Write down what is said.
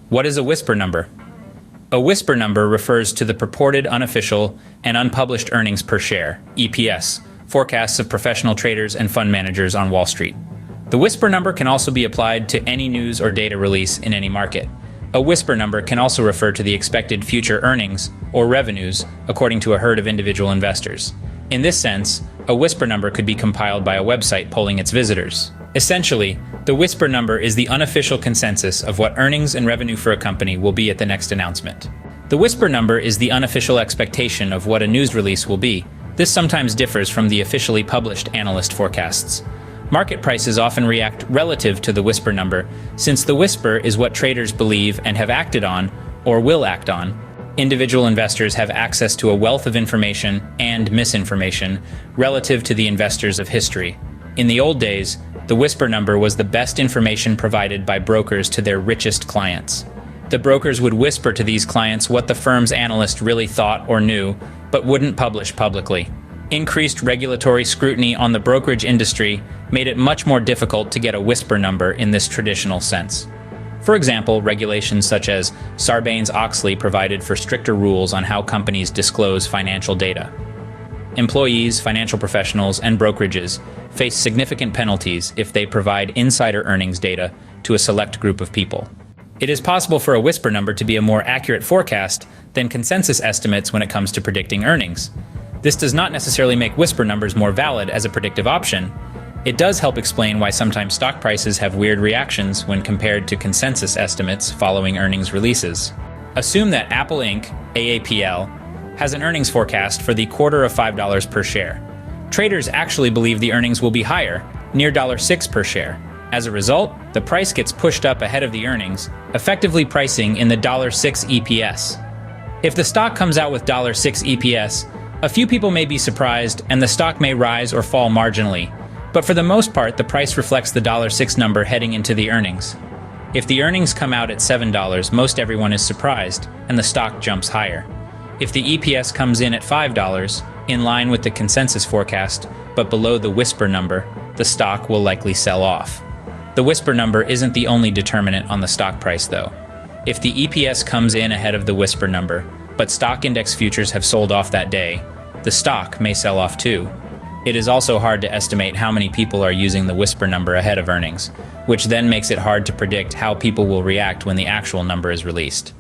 What is a whisper number? A whisper number refers to the purported unofficial and unpublished earnings per share, EPS, forecasts of professional traders and fund managers on Wall Street. The whisper number can also be applied to any news or data release in any market. A whisper number can also refer to the expected future earnings or revenues according to a herd of individual investors. In this sense, a whisper number could be compiled by a website polling its visitors. Essentially, the whisper number is the unofficial consensus of what earnings and revenue for a company will be at the next announcement. The whisper number is the unofficial expectation of what a news release will be. This sometimes differs from the officially published analyst forecasts. Market prices often react relative to the whisper number, since the whisper is what traders believe and have acted on, or will act on. Individual investors have access to a wealth of information and misinformation relative to the investors of history. In the old days, the whisper number was the best information provided by brokers to their richest clients. The brokers would whisper to these clients what the firm's analyst really thought or knew, but wouldn't publish publicly. Increased regulatory scrutiny on the brokerage industry made it much more difficult to get a whisper number in this traditional sense. For example, regulations such as Sarbanes-Oxley provided for stricter rules on how companies disclose financial data. Employees, financial professionals, and brokerages face significant penalties if they provide insider earnings data to a select group of people. It is possible for a whisper number to be a more accurate forecast than consensus estimates when it comes to predicting earnings. This does not necessarily make whisper numbers more valid as a predictive option. It does help explain why sometimes stock prices have weird reactions when compared to consensus estimates following earnings releases. Assume that Apple Inc., AAPL, has an earnings forecast for the quarter of $5 per share. Traders actually believe the earnings will be higher, near $6 per share. As a result, the price gets pushed up ahead of the earnings, effectively pricing in the $6 EPS. If the stock comes out with $6 EPS, a few people may be surprised and the stock may rise or fall marginally, but for the most part, the price reflects the $6 number heading into the earnings. If the earnings come out at $7, most everyone is surprised, and the stock jumps higher. If the EPS comes in at $5, in line with the consensus forecast, but below the whisper number, the stock will likely sell off. The whisper number isn't the only determinant on the stock price, though. If the EPS comes in ahead of the whisper number, but stock index futures have sold off that day, the stock may sell off too. It is also hard to estimate how many people are using the whisper number ahead of earnings, which then makes it hard to predict how people will react when the actual number is released.